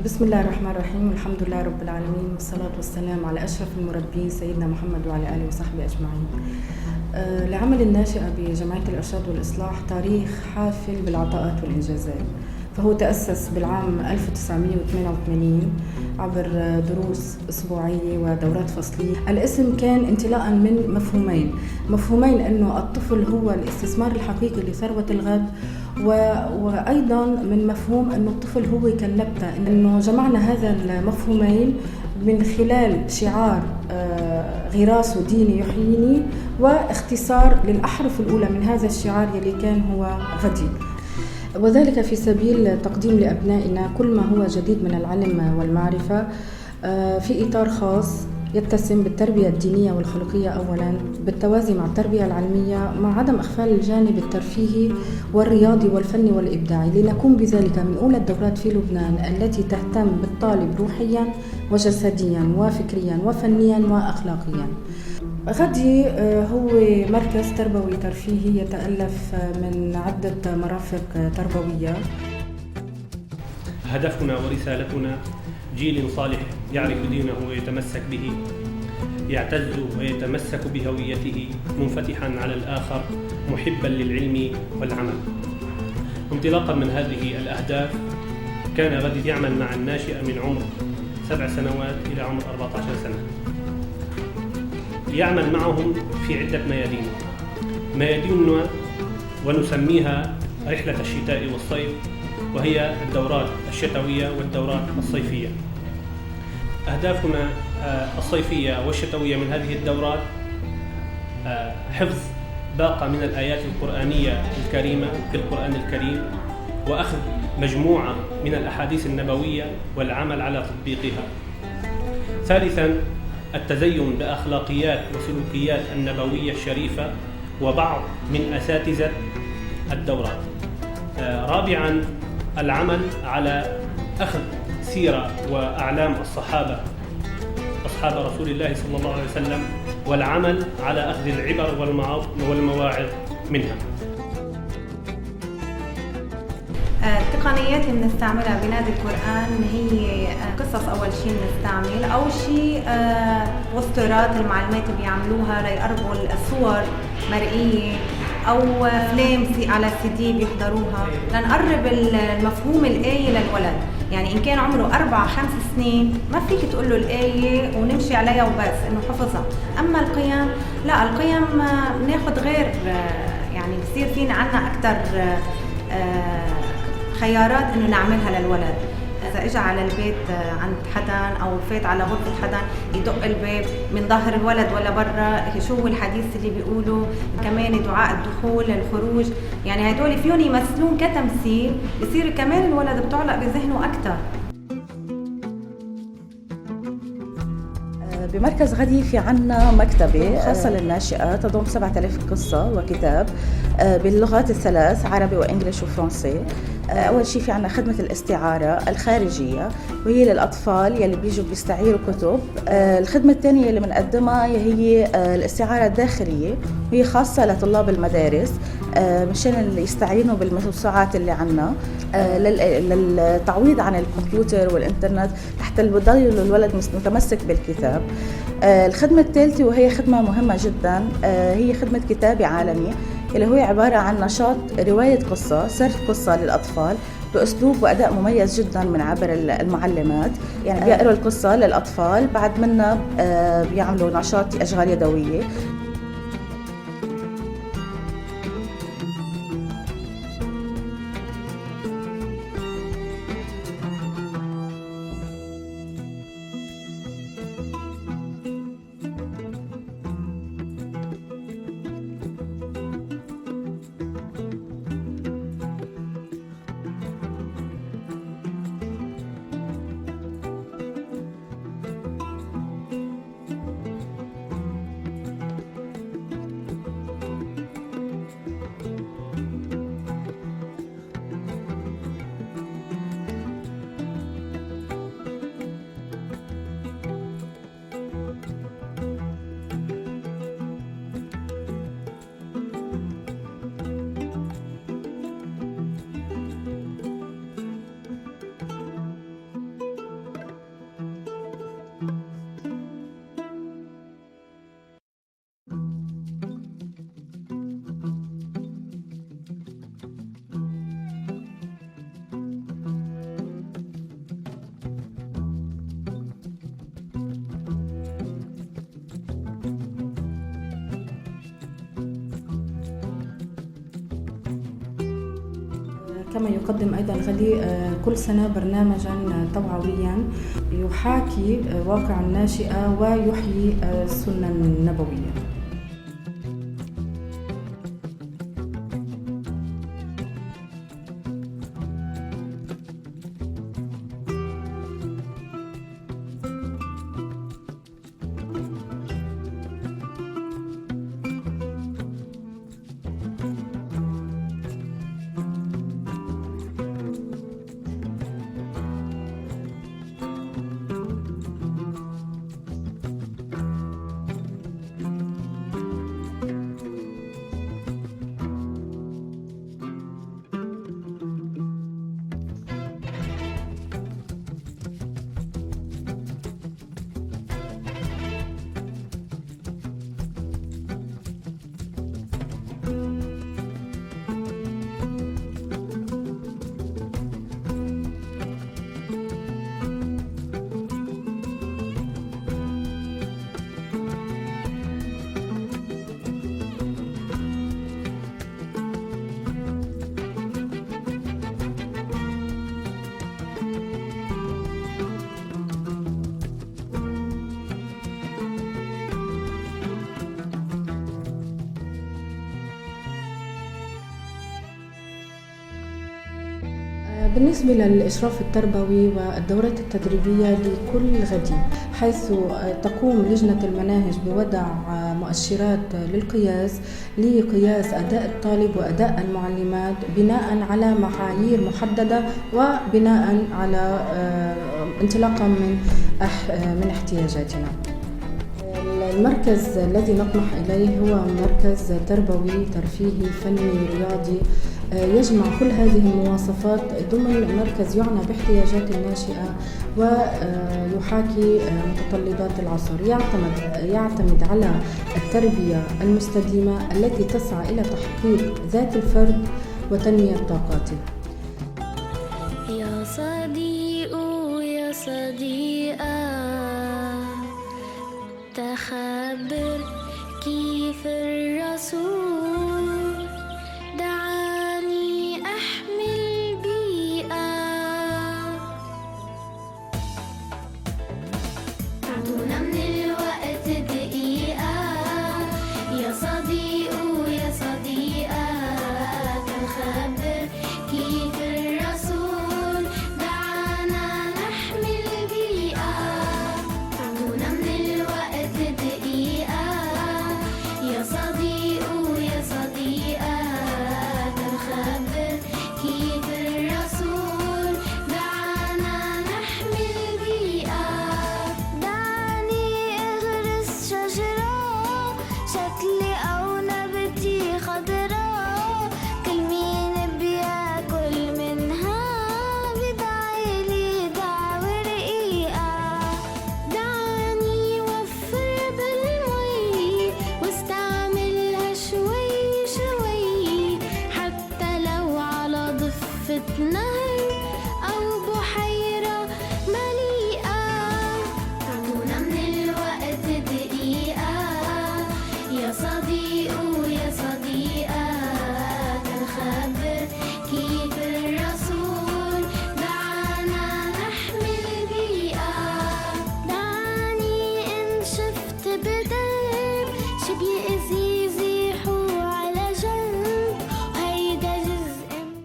بسم الله الرحمن الرحيم، والحمد لله رب العالمين، والصلاة والسلام على أشرف المربين سيدنا محمد وعلى آله وصحبه أجمعين. لعمل الناشئة بجمعية الإرشاد والإصلاح تاريخ حافل بالعطاءات والإنجازات، فهو تأسس بالعام 1988 عبر دروس أسبوعية ودورات فصلية. الاسم كان انطلاقا من مفهومين أنه الطفل هو الاستثمار الحقيقي لثروة الغد، وأيضا من مفهوم أنه الطفل هو كالنبتة، أنه جمعنا هذا المفهومين من خلال شعار غراس ديني يحييني، واختصار للأحرف الأولى من هذا الشعار يلي كان هو غدي، وذلك في سبيل تقديم لأبنائنا كل ما هو جديد من العلم والمعرفة في إطار خاص يتسم بالتربية الدينية والخلقية أولاً، بالتوازي مع التربية العلمية، مع عدم إغفال الجانب الترفيهي والرياضي والفني والإبداعي، لنقوم بذلك من أولى الدورات في لبنان التي تهتم بالطالب روحياً وجسدياً وفكرياً وفنياً وأخلاقياً. غدي هو مركز تربوي ترفيهي يتألف من عدة مرافق تربوية. هدفنا ورسالتنا جيل صالح يعرف دينه ويتمسك به، يعتز ويتمسك بهويته، منفتحا على الآخر، محبا للعلم والعمل. انطلاقا من هذه الأهداف كان غدي يعمل مع الناشئة من عمر 7 سنوات إلى عمر 14 سنة. يعمل معهم في عدة ميادين ونسميها رحلة الشتاء والصيف، وهي الدورات الشتوية والدورات الصيفية. أهدافنا الصيفية والشتوية من هذه الدورات حفظ باقة من الآيات القرآنية الكريمة في القرآن الكريم، وأخذ مجموعة من الأحاديث النبوية والعمل على تطبيقها. ثالثاً، التزين بأخلاقيات وسلوكيات النبوية الشريفة وبعض من أساتذة الدورات. رابعاً، العمل على أخذ سيرة وأعلام الصحابة أصحاب رسول الله صلى الله عليه وسلم، والعمل على أخذ العبر والمواعظ منها. التقنيات اللي بنستعملها بنادي القرآن هي قصص. أول شيء بنستعمل بوسترات، المعلومات اللي بيعملوها ليقربوا الصور مرئية، أو فليم على CD بيحضروها لنقرب المفهوم الآية للولد. يعني إن كان عمره 4-5 سنين ما فيك تقول له الآية ونمشي عليها وبس إنه حفظها. أما القيم لا، القيم بناخد غير، يعني بصير فينا عنا أكتر خيارات إنه نعملها للولد. إذا إجا على البيت عند حدا أو فات على غرفة حدا يدق الباب من ظهر الولد ولا برا، شو الحديث اللي بيقوله، كمان دعاء الدخول الخروج، يعني هدول فيهم يمثلون كتمثيل، بصير كمان الولد بتعلق بذهنه أكتر. بمركز غدي في عنا مكتبة خاصة للناشئة تضم 7000 قصة وكتاب باللغات الثلاث، عربي وإنجليش وفرنسي. أول شيء في عنا خدمة الاستعارة الخارجية، وهي للأطفال يلي بيجوا بيستعيروا كتب. الخدمة الثانية اللي بنقدمها هي الاستعارة الداخلية، وهي خاصة لطلاب المدارس مشان اللي يستعينوا بالموسوعات اللي عنا للتعويض عن الكمبيوتر والإنترنت، حتى يضل الولد متمسك بالكتاب. الخدمة الثالثة وهي خدمة مهمة جدا، هي خدمة كتابي عالمي، اللي هو عبارة عن نشاط رواية قصة، سرد قصة للأطفال بأسلوب وأداء مميز جدا من عبر المعلمات. يعني بيقروا القصة للأطفال، بعد منها بيعملوا نشاط أشغال يدوية. كما يقدم أيضا غدي كل سنة برنامجا توعويا يحاكي واقع الناشئة ويحيي السنة النبوية. بالنسبة للإشراف التربوي والدورات التدريبية لكل غدي، حيث تقوم لجنة المناهج بوضع مؤشرات للقياس لقياس أداء الطالب وأداء المعلمات بناء على معايير محددة وبناء على انطلاقا من احتياجاتنا. المركز الذي نطمح إليه هو مركز تربوي ترفيهي فني رياضي يجمع كل هذه المواصفات ضمن مركز يعنى باحتياجات الناشئة ويحاكي متطلبات العصر. يعتمد على التربية المستديمة التي تسعى إلى تحقيق ذات الفرد وتنمية طاقاته. يا صديقي